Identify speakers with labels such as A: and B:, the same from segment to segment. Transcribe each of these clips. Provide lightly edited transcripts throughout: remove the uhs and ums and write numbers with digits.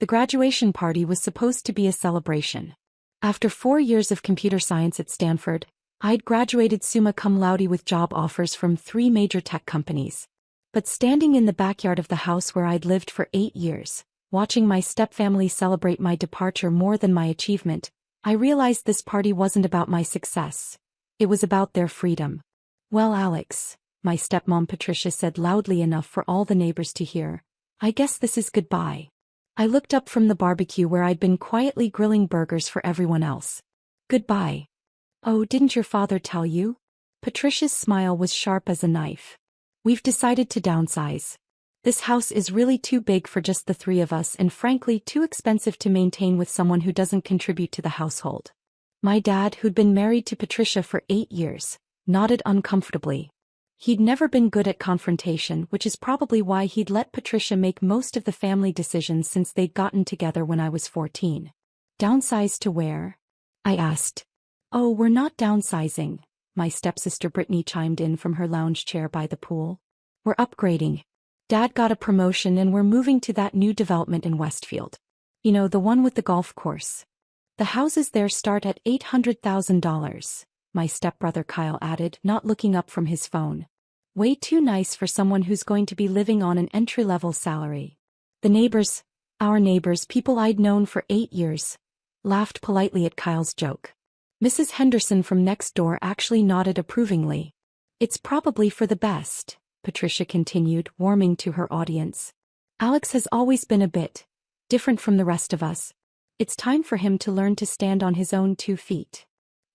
A: The graduation party was supposed to be a celebration. After 4 years of computer science at Stanford, I'd graduated summa cum laude with job offers from 3 major tech companies. But standing in the backyard of the house where I'd lived for 8 years, watching my stepfamily celebrate my departure more than my achievement, I realized this party wasn't about my success. It was about their freedom. "Well, Alex," my stepmom Patricia said loudly enough for all the neighbors to hear, "I guess this is goodbye." I looked up from the barbecue where I'd been quietly grilling burgers for everyone else. "Goodbye. Oh, didn't your father tell you?" Patricia's smile was sharp as a knife. "We've decided to downsize. This house is really too big for just the 3 of us and frankly too expensive to maintain with someone who doesn't contribute to the household." My dad, who'd been married to Patricia for 8 years, nodded uncomfortably. He'd never been good at confrontation, which is probably why he'd let Patricia make most of the family decisions since they'd gotten together when I was 14. "Downsize to where?" I asked. "Oh, we're not downsizing," my stepsister Brittany chimed in from her lounge chair by the pool. "We're upgrading. Dad got a promotion and we're moving to that new development in Westfield. You know, the one with the golf course. The houses there start at $800,000, my stepbrother Kyle added, not looking up from his phone. "Way too nice for someone who's going to be living on an entry-level salary." The neighbors, our neighbors, people I'd known for 8 years, laughed politely at Kyle's joke. Mrs. Henderson from next door actually nodded approvingly. "It's probably for the best," Patricia continued, warming to her audience. "Alex has always been a bit different from the rest of us. It's time for him to learn to stand on his own 2 feet.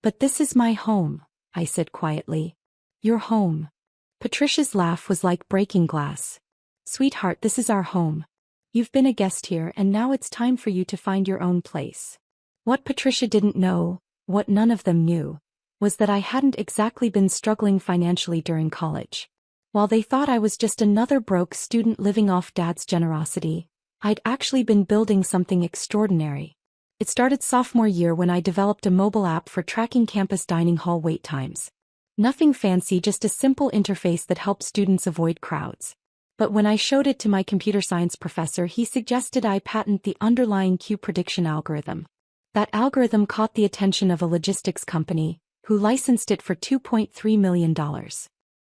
A: But this is my home," I said quietly. "Your home." Patricia's laugh was like breaking glass. "Sweetheart, this is our home. You've been a guest here and now it's time for you to find your own place." What Patricia didn't know, what none of them knew, was that I hadn't exactly been struggling financially during college. While they thought I was just another broke student living off Dad's generosity, I'd actually been building something extraordinary. It started sophomore year when I developed a mobile app for tracking campus dining hall wait times. Nothing fancy, just a simple interface that helped students avoid crowds. But when I showed it to my computer science professor, he suggested I patent the underlying queue prediction algorithm. That algorithm caught the attention of a logistics company, who licensed it for $2.3 million.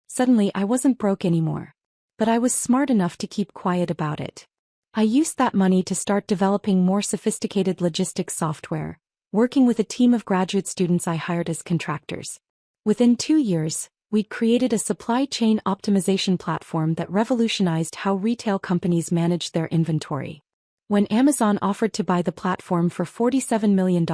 A: Suddenly I wasn't broke anymore. But I was smart enough to keep quiet about it. I used that money to start developing more sophisticated logistics software, working with a team of graduate students I hired as contractors. Within 2 years, we'd created a supply chain optimization platform that revolutionized how retail companies managed their inventory. When Amazon offered to buy the platform for $47 million,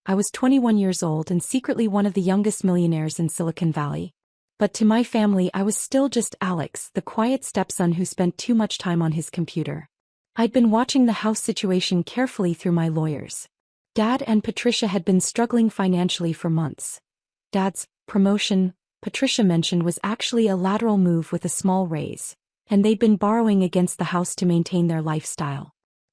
A: I was 21 years old and secretly one of the youngest millionaires in Silicon Valley. But to my family, I was still just Alex, the quiet stepson who spent too much time on his computer. I'd been watching the house situation carefully through my lawyers. Dad and Patricia had been struggling financially for months. Dad's promotion, Patricia mentioned, was actually a lateral move with a small raise, and they'd been borrowing against the house to maintain their lifestyle.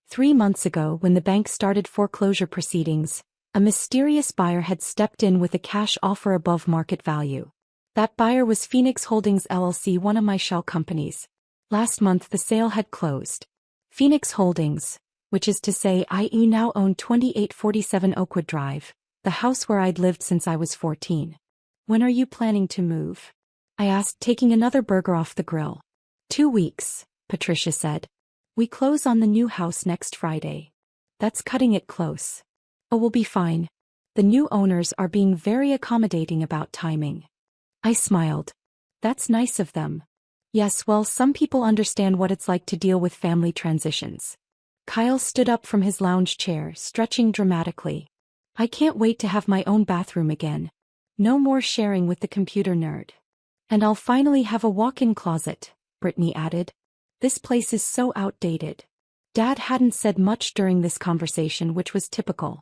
A: 3 months ago, when the bank started foreclosure proceedings, a mysterious buyer had stepped in with a cash offer above market value. That buyer was Phoenix Holdings LLC, one of my shell companies. Last month the sale had closed. Phoenix Holdings, which is to say I now own 2847 Oakwood Drive, the house where I'd lived since I was 14. "When are you planning to move?" I asked, taking another burger off the grill. 2 weeks, Patricia said. "We close on the new house next Friday." "That's cutting it close." "Oh, we'll be fine. The new owners are being very accommodating about timing." I smiled. "That's nice of them." "Yes, well, some people understand what it's like to deal with family transitions." Kyle stood up from his lounge chair, stretching dramatically. "I can't wait to have my own bathroom again. No more sharing with the computer nerd. And I'll finally have a walk-in closet," Brittany added. "This place is so outdated." Dad hadn't said much during this conversation, which was typical.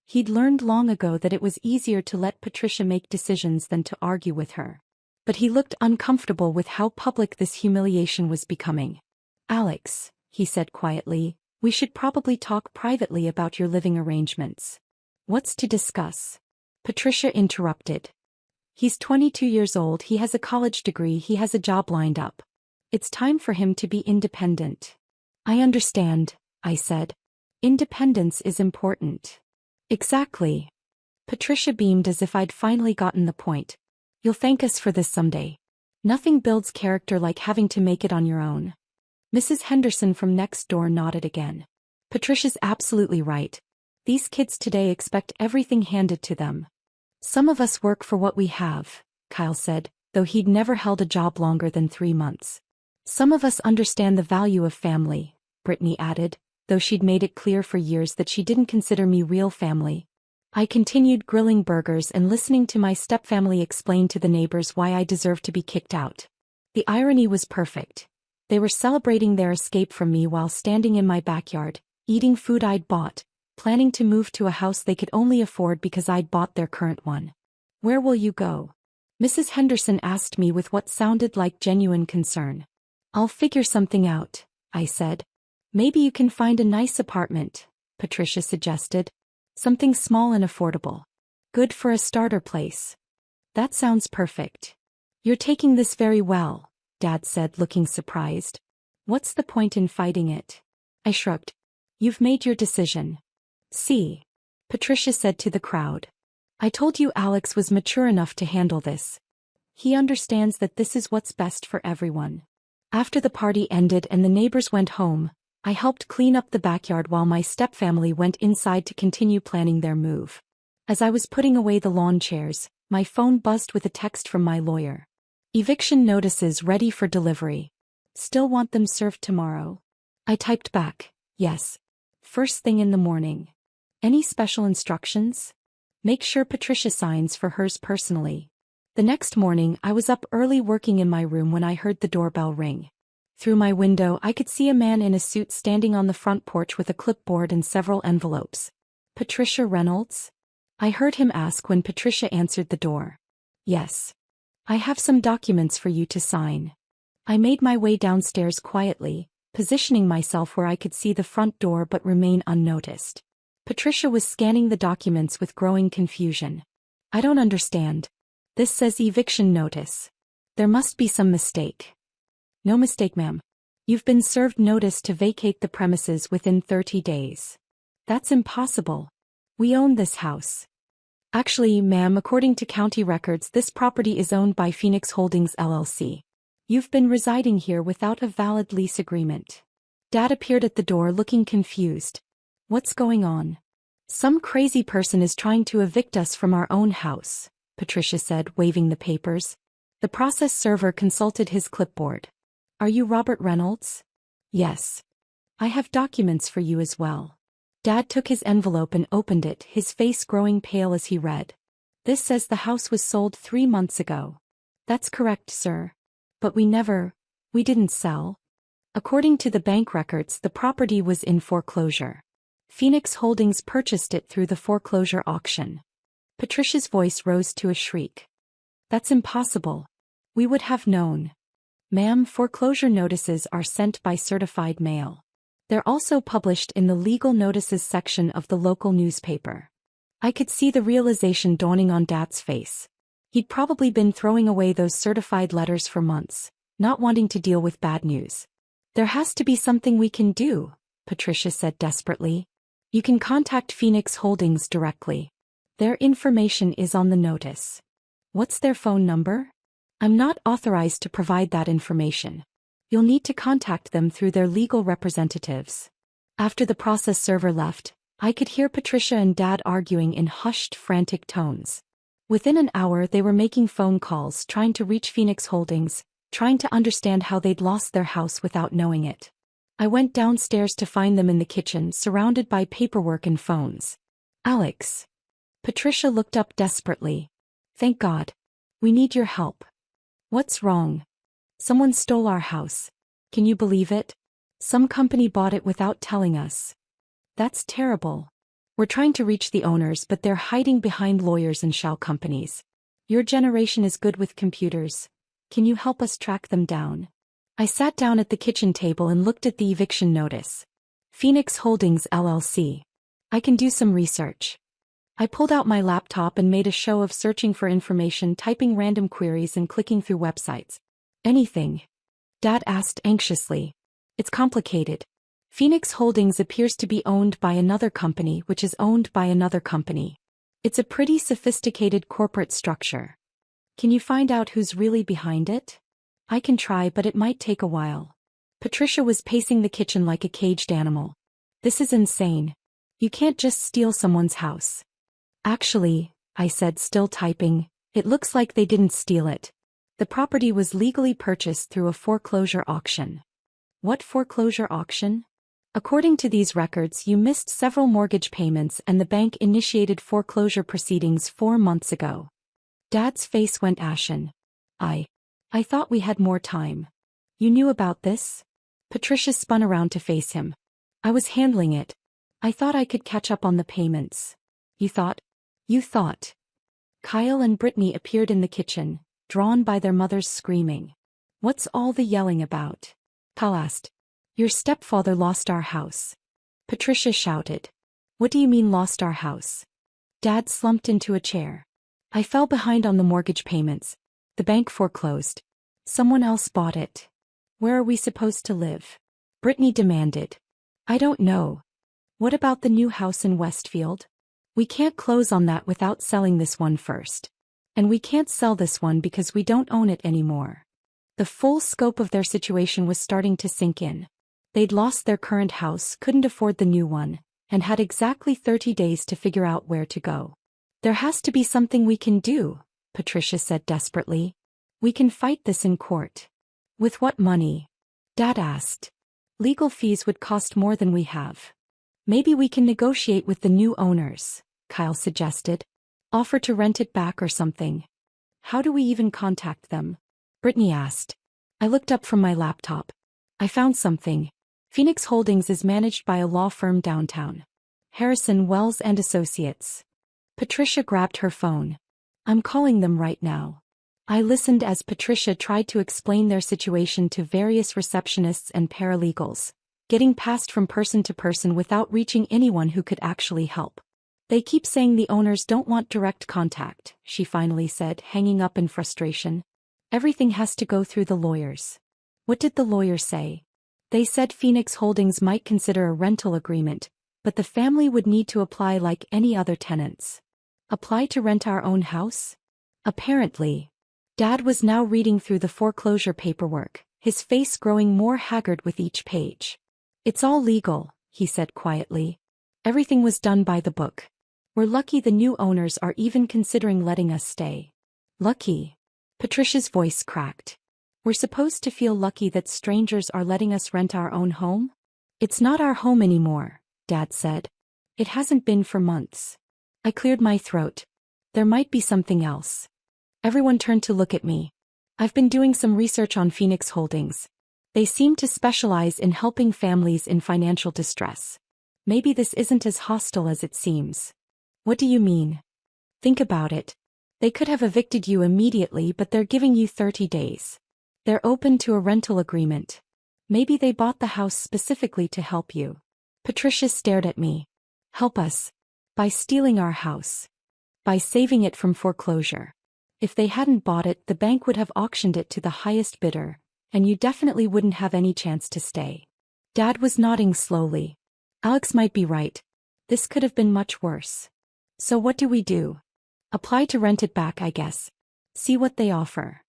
A: He'd learned long ago that it was easier to let Patricia make decisions than to argue with her. But he looked uncomfortable with how public this humiliation was becoming. "Alex," he said quietly, "we should probably talk privately about your living arrangements." "What's to discuss?" Patricia interrupted. "He's 22 years old, he has a college degree, he has a job lined up. It's time for him to be independent." "I understand," I said. Independence is important. Exactly. Patricia beamed as if I'd finally gotten the point. You'll thank us for this someday. Nothing builds character like having to make it on your own. Mrs. Henderson from next door nodded again. Patricia's absolutely right. These kids today expect everything handed to them. Some of us work for what we have, Kyle said, though he'd never held a job longer than 3 months. Some of us understand the value of family, Brittany added, though she'd made it clear for years that she didn't consider me real family. I continued grilling burgers and listening to my stepfamily explain to the neighbors why I deserved to be kicked out. The irony was perfect. They were celebrating their escape from me while standing in my backyard, eating food I'd bought, planning to move to a house they could only afford because I'd bought their current one. Where will you go? Mrs. Henderson asked me with what sounded like genuine concern. I'll figure something out, I said. Maybe you can find a nice apartment, Patricia suggested. Something small and affordable. Good for a starter place. That sounds perfect. You're taking this very well, Dad said, looking surprised. What's the point in fighting it? I shrugged. You've made your decision. See, Patricia said to the crowd. I told you Alex was mature enough to handle this. He understands that this is what's best for everyone. After the party ended and the neighbors went home, I helped clean up the backyard while my stepfamily went inside to continue planning their move. As I was putting away the lawn chairs, my phone buzzed with a text from my lawyer. Eviction notices ready for delivery. Still want them served tomorrow? I typed back, yes. First thing in the morning. Any special instructions? Make sure Patricia signs for hers personally. The next morning I was up early working in my room when I heard the doorbell ring. Through my window I could see a man in a suit standing on the front porch with a clipboard and several envelopes. Patricia Reynolds? I heard him ask when Patricia answered the door. Yes. I have some documents for you to sign. I made my way downstairs quietly, positioning myself where I could see the front door but remain unnoticed. Patricia was scanning the documents with growing confusion. I don't understand. This says eviction notice. There must be some mistake. No mistake, ma'am. You've been served notice to vacate the premises within 30 days. That's impossible. We own this house. Actually, ma'am, according to county records, this property is owned by Phoenix Holdings LLC. You've been residing here without a valid lease agreement. Dad appeared at the door looking confused. What's going on? Some crazy person is trying to evict us from our own house, Patricia said, waving the papers. The process server consulted his clipboard. Are you Robert Reynolds? Yes. I have documents for you as well. Dad took his envelope and opened it, his face growing pale as he read. This says the house was sold 3 months ago. That's correct, sir. But we didn't sell. According to the bank records, the property was in foreclosure. Phoenix Holdings purchased it through the foreclosure auction. Patricia's voice rose to a shriek. That's impossible. We would have known. Ma'am, foreclosure notices are sent by certified mail. They're also published in the legal notices section of the local newspaper. I could see the realization dawning on Dad's face. He'd probably been throwing away those certified letters for months, not wanting to deal with bad news. There has to be something we can do, Patricia said desperately. You can contact Phoenix Holdings directly. Their information is on the notice. What's their phone number? I'm not authorized to provide that information. You'll need to contact them through their legal representatives. After the process server left, I could hear Patricia and Dad arguing in hushed, frantic tones. Within an hour they were making phone calls, trying to reach Phoenix Holdings, trying to understand how they'd lost their house without knowing it. I went downstairs to find them in the kitchen, surrounded by paperwork and phones. Alex. Patricia looked up desperately. Thank God. We need your help. What's wrong? Someone stole our house. Can you believe it? Some company bought it without telling us. That's terrible. We're trying to reach the owners, but they're hiding behind lawyers and shell companies. Your generation is good with computers. Can you help us track them down? I sat down at the kitchen table and looked at the eviction notice. Phoenix Holdings LLC. I can do some research. I pulled out my laptop and made a show of searching for information, typing random queries and clicking through websites. Anything? Dad asked anxiously. It's complicated. Phoenix Holdings appears to be owned by another company which is owned by another company. It's a pretty sophisticated corporate structure. Can you find out who's really behind it? I can try, but it might take a while. Patricia was pacing the kitchen like a caged animal. This is insane. You can't just steal someone's house. Actually, I said, still typing, it looks like they didn't steal it. The property was legally purchased through a foreclosure auction. What foreclosure auction? According to these records, you missed several mortgage payments and the bank initiated foreclosure proceedings 4 months ago. Dad's face went ashen. I thought we had more time. You knew about this? Patricia spun around to face him. I was handling it. I thought I could catch up on the payments. You thought? Kyle and Brittany appeared in the kitchen, drawn by their mother's screaming. What's all the yelling about? Kyle asked. Your stepfather lost our house. Patricia shouted. What do you mean lost our house? Dad slumped into a chair. I fell behind on the mortgage payments. The bank foreclosed. Someone else bought it. Where are we supposed to live? Brittany demanded. I don't know. What about the new house in Westfield? We can't close on that without selling this one first. And we can't sell this one because we don't own it anymore. The full scope of their situation was starting to sink in. They'd lost their current house, couldn't afford the new one, and had exactly 30 days to figure out where to go. There has to be something we can do, Patricia said desperately. We can fight this in court. With what money? Dad asked. Legal fees would cost more than we have. Maybe we can negotiate with the new owners, Kyle suggested. Offer to rent it back or something. How do we even contact them? Brittany asked. I looked up from my laptop. I found something. Phoenix Holdings is managed by a law firm downtown. Harrison, Wells and Associates. Patricia grabbed her phone. I'm calling them right now. I listened as Patricia tried to explain their situation to various receptionists and paralegals, getting passed from person to person without reaching anyone who could actually help. They keep saying the owners don't want direct contact, she finally said, hanging up in frustration. Everything has to go through the lawyers. What did the lawyers say? They said Phoenix Holdings might consider a rental agreement, but the family would need to apply like any other tenants. Apply to rent our own house? Apparently. Dad was now reading through the foreclosure paperwork, his face growing more haggard with each page. It's all legal, he said quietly. Everything was done by the book. We're lucky the new owners are even considering letting us stay. Lucky? Patricia's voice cracked. We're supposed to feel lucky that strangers are letting us rent our own home? It's not our home anymore, Dad said. It hasn't been for months. I cleared my throat. There might be something else. Everyone turned to look at me. I've been doing some research on Phoenix Holdings. They seem to specialize in helping families in financial distress. Maybe this isn't as hostile as it seems. What do you mean? Think about it. They could have evicted you immediately, but they're giving you 30 days. They're open to a rental agreement. Maybe they bought the house specifically to help you. Patricia stared at me. Help us. By stealing our house. By saving it from foreclosure. If they hadn't bought it, the bank would have auctioned it to the highest bidder, and you definitely wouldn't have any chance to stay. Dad was nodding slowly. Alex might be right. This could have been much worse. So what do we do? Apply to rent it back, I guess. See what they offer.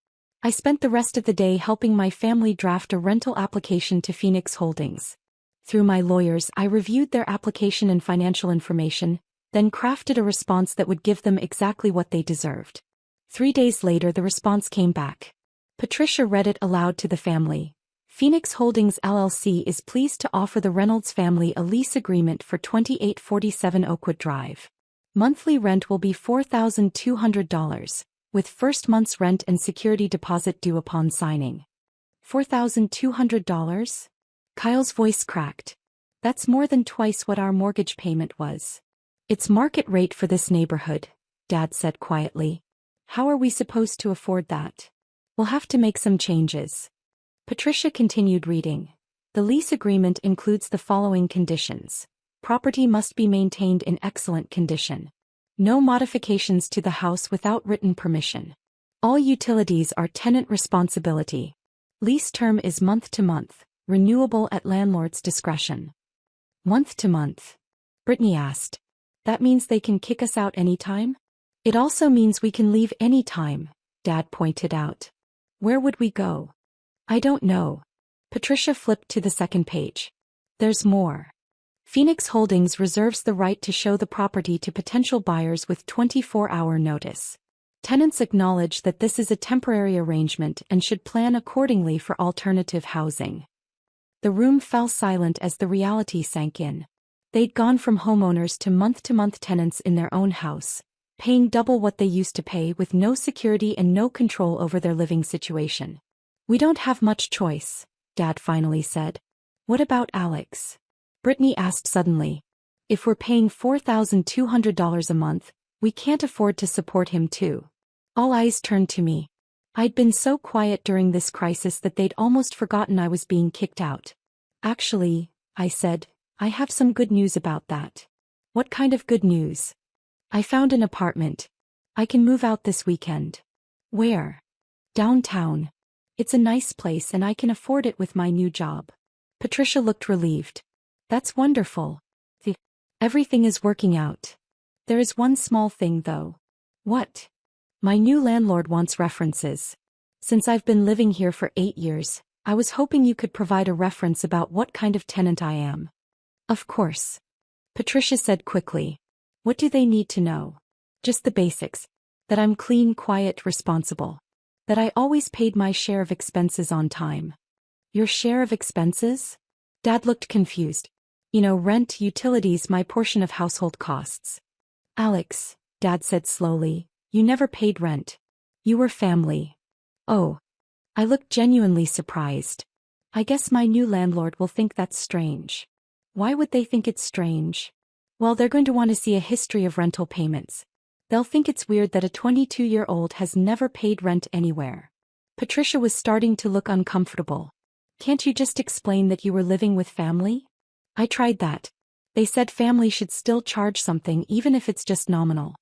A: I spent the rest of the day helping my family draft a rental application to Phoenix Holdings. Through my lawyers, I reviewed their application and financial information, then crafted a response that would give them exactly what they deserved. 3 days later, the response came back. Patricia read it aloud to the family. Phoenix Holdings LLC is pleased to offer the Reynolds family a lease agreement for 2847 Oakwood Drive. Monthly rent will be $4,200. With first month's rent and security deposit due upon signing. $4,200? Kyle's voice cracked. That's more than twice what our mortgage payment was. It's market rate for this neighborhood, Dad said quietly. How are we supposed to afford that? We'll have to make some changes. Patricia continued reading. The lease agreement includes the following conditions. Property must be maintained in excellent condition. No modifications to the house without written permission. All utilities are tenant responsibility. Lease term is month to month. renewable at landlord's discretion. Month to month. Brittany asked. That means they can kick us out anytime? It also means we can leave anytime, Dad pointed out. Where would we go? I don't know. Patricia flipped to the second page. There's more. Phoenix Holdings reserves the right to show the property to potential buyers with 24-hour notice. Tenants acknowledge that this is a temporary arrangement and should plan accordingly for alternative housing. The room fell silent as the reality sank in. They'd gone from homeowners to month-to-month tenants in their own house, paying double what they used to pay with no security and no control over their living situation. We don't have much choice, Dad finally said. What about Alex? Brittany asked suddenly. If we're paying $4,200 a month, we can't afford to support him too. All eyes turned to me. I'd been so quiet during this crisis that they'd almost forgotten I was being kicked out. Actually, I said, I have some good news about that. What kind of good news? I found an apartment. I can move out this weekend. Where? Downtown. It's a nice place and I can afford it with my new job. Patricia looked relieved. That's wonderful. Everything is working out. There is one small thing though. What? My new landlord wants references. Since I've been living here for 8 years, I was hoping you could provide a reference about what kind of tenant I am. Of course. Patricia said quickly. What do they need to know? Just the basics. That I'm clean, quiet, responsible. That I always paid my share of expenses on time. Your share of expenses? Dad looked confused. You know, rent, utilities, my portion of household costs. Alex, Dad said slowly, you never paid rent. You were family. Oh. I looked genuinely surprised. I guess my new landlord will think that's strange. Why would they think it's strange? Well, they're going to want to see a history of rental payments. They'll think it's weird that a 22-year-old has never paid rent anywhere. Patricia was starting to look uncomfortable. Can't you just explain that you were living with family? I tried that. They said family should still charge something even if it's just nominal.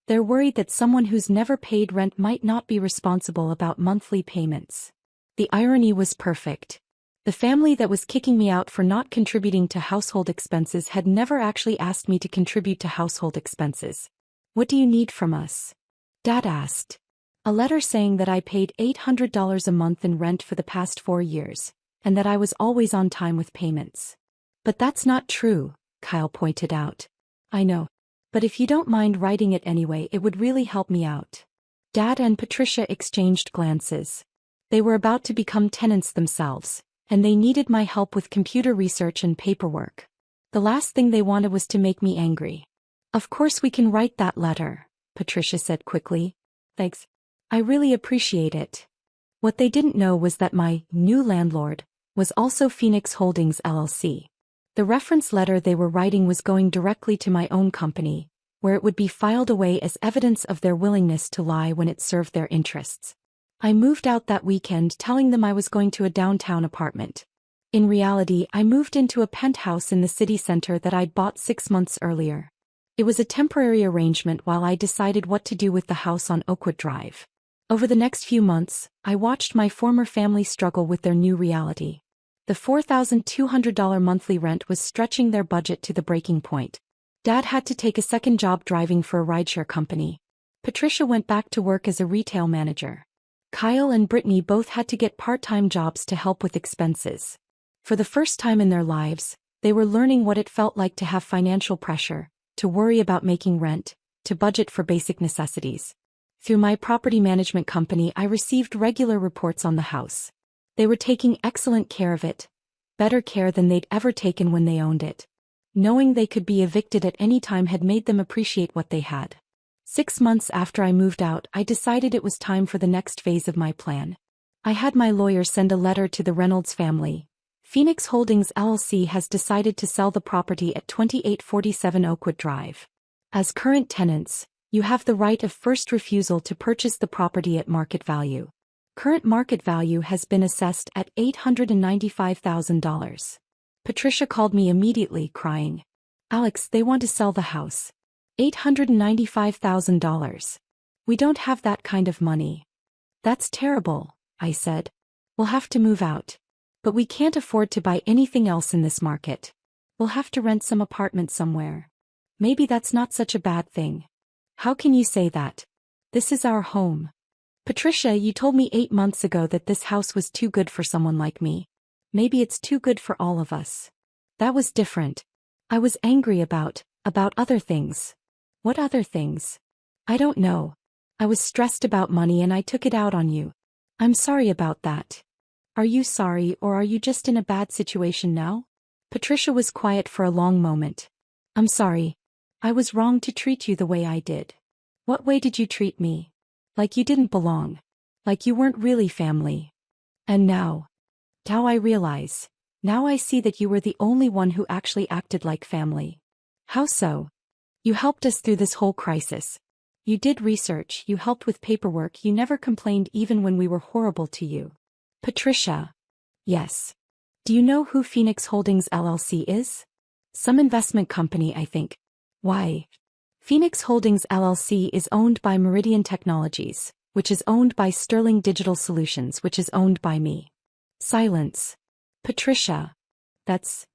A: They're worried that someone who's never paid rent might not be responsible about monthly payments. The irony was perfect. The family that was kicking me out for not contributing to household expenses had never actually asked me to contribute to household expenses. What do you need from us? Dad asked. A letter saying that I paid $800 a month in rent for the past 4 years, and that I was always on time with payments. But that's not true, Kyle pointed out. I know. But if you don't mind writing it anyway, it would really help me out. Dad and Patricia exchanged glances. They were about to become tenants themselves, and they needed my help with computer research and paperwork. The last thing they wanted was to make me angry. Of course we can write that letter, Patricia said quickly. Thanks. I really appreciate it. What they didn't know was that my new landlord was also Phoenix Holdings LLC. The reference letter they were writing was going directly to my own company, where it would be filed away as evidence of their willingness to lie when it served their interests. I moved out that weekend telling them I was going to a downtown apartment. In reality, I moved into a penthouse in the city center that I'd bought 6 months earlier. It was a temporary arrangement while I decided what to do with the house on Oakwood Drive. Over the next few months, I watched my former family struggle with their new reality. The $4,200 monthly rent was stretching their budget to the breaking point. Dad had to take a second job driving for a rideshare company. Patricia went back to work as a retail manager. Kyle and Brittany both had to get part-time jobs to help with expenses. For the first time in their lives, they were learning what it felt like to have financial pressure, to worry about making rent, to budget for basic necessities. Through my property management company, I received regular reports on the house. They were taking excellent care of it, better care than they'd ever taken when they owned it. Knowing they could be evicted at any time had made them appreciate what they had. 6 months after I moved out, I decided it was time for the next phase of my plan. I had my lawyer send a letter to the Reynolds family. Phoenix Holdings LLC has decided to sell the property at 2847 Oakwood Drive. As current tenants, you have the right of first refusal to purchase the property at market value. Current market value has been assessed at $895,000. Patricia called me immediately, crying. Alex, they want to sell the house. $895,000. We don't have that kind of money. That's terrible, I said. We'll have to move out. But we can't afford to buy anything else in this market. We'll have to rent some apartment somewhere. Maybe that's not such a bad thing. How can you say that? This is our home. Patricia, you told me 8 months ago that this house was too good for someone like me. Maybe it's too good for all of us. That was different. I was angry about other things. What other things? I don't know. I was stressed about money and I took it out on you. I'm sorry about that. Are you sorry or are you just in a bad situation now? Patricia was quiet for a long moment. I'm sorry. I was wrong to treat you the way I did. What way did you treat me? Like you didn't belong. Like you weren't really family. And now I realize. Now I see that you were the only one who actually acted like family. How so? You helped us through this whole crisis. You did research, you helped with paperwork, you never complained even when we were horrible to you. Patricia. Yes. Do you know who Phoenix Holdings LLC is? Some investment company, I think. Why? Phoenix Holdings LLC is owned by Meridian Technologies, which is owned by Sterling Digital Solutions, which is owned by me. Silence. Patricia. That's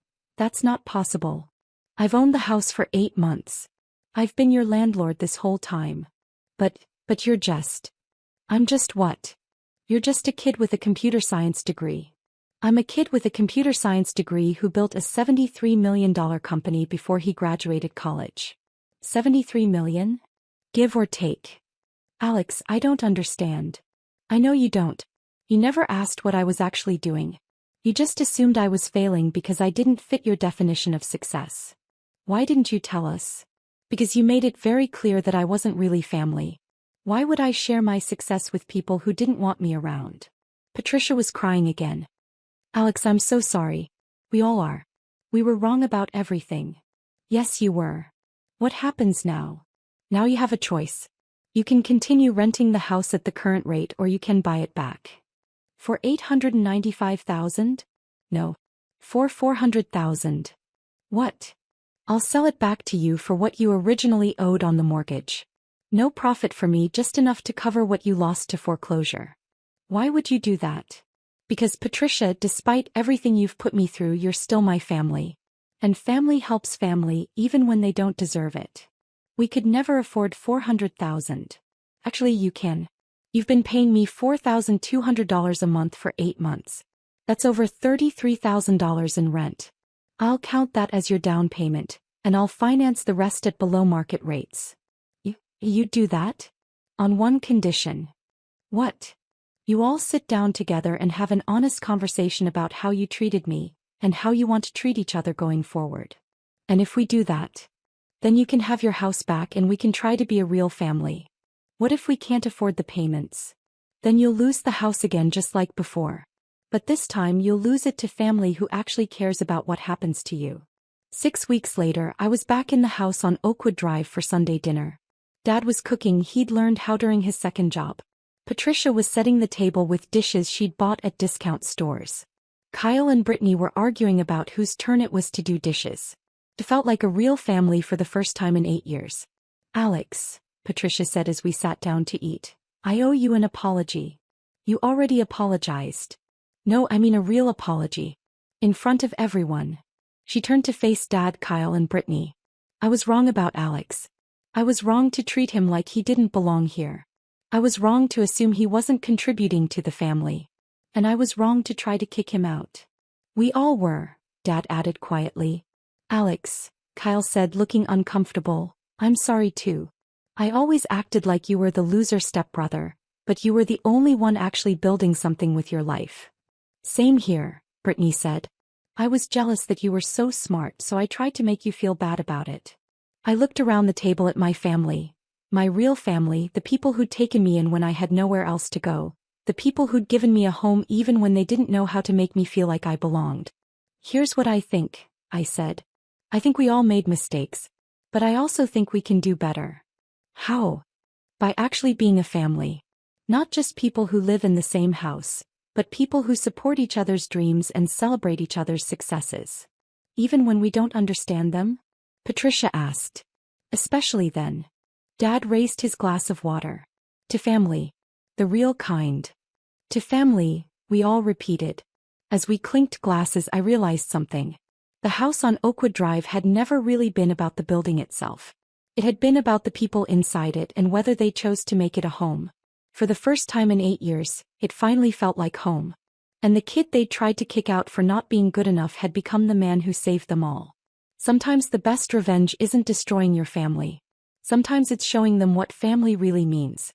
A: not possible. I've owned the house for 8 months. I've been your landlord this whole time. But you're just. I'm just what? You're just a kid with a computer science degree. I'm a kid with a computer science degree who built a $73 million company before he graduated college. 73 million? Give or take. Alex, I don't understand. I know you don't. You never asked what I was actually doing. You just assumed I was failing because I didn't fit your definition of success. Why didn't you tell us? Because you made it very clear that I wasn't really family. Why would I share my success with people who didn't want me around? Patricia was crying again. Alex, I'm so sorry. We all are. We were wrong about everything. Yes, you were. What happens now? Now you have a choice. You can continue renting the house at the current rate or you can buy it back. For $895,000? No. For $400,000. What? I'll sell it back to you for what you originally owed on the mortgage. No profit for me, just enough to cover what you lost to foreclosure. Why would you do that? Because Patricia, despite everything you've put me through, you're still my family. And family helps family even when they don't deserve it. We could never afford $400,000. Actually, you can. You've been paying me $4,200 a month for 8 months. That's over $33,000 in rent. I'll count that as your down payment, and I'll finance the rest at below market rates. You'd do that? On one condition. What? You all sit down together and have an honest conversation about how you treated me, and how you want to treat each other going forward. And if we do that, then you can have your house back and we can try to be a real family. What if we can't afford the payments? Then you'll lose the house again just like before. But this time you'll lose it to family who actually cares about what happens to you. 6 weeks later, I was back in the house on Oakwood Drive for Sunday dinner. Dad was cooking, he'd learned how during his second job. Patricia was setting the table with dishes she'd bought at discount stores. Kyle and Brittany were arguing about whose turn it was to do dishes. It felt like a real family for the first time in 8 years. Alex, Patricia said as we sat down to eat, I owe you an apology. You already apologized. No, I mean a real apology. In front of everyone. She turned to face Dad, Kyle, and Brittany. I was wrong about Alex. I was wrong to treat him like he didn't belong here. I was wrong to assume he wasn't contributing to the family. And I was wrong to try to kick him out. We all were, Dad added quietly. Alex, Kyle said, looking uncomfortable, I'm sorry too. I always acted like you were the loser stepbrother, but you were the only one actually building something with your life. Same here, Brittany said. I was jealous that you were so smart, so I tried to make you feel bad about it. I looked around the table at my family. My real family, the people who'd taken me in when I had nowhere else to go. The people who'd given me a home even when they didn't know how to make me feel like I belonged. Here's what I think, I said. I think we all made mistakes. But I also think we can do better. How? By actually being a family. Not just people who live in the same house, but people who support each other's dreams and celebrate each other's successes. Even when we don't understand them? Patricia asked. Especially then. Dad raised his glass of water. To family. The real kind. To family, we all repeated. As we clinked glasses, I realized something. The house on Oakwood Drive had never really been about the building itself. It had been about the people inside it and whether they chose to make it a home. For the first time in 8 years, it finally felt like home. And the kid they'd tried to kick out for not being good enough had become the man who saved them all. Sometimes the best revenge isn't destroying your family. Sometimes it's showing them what family really means.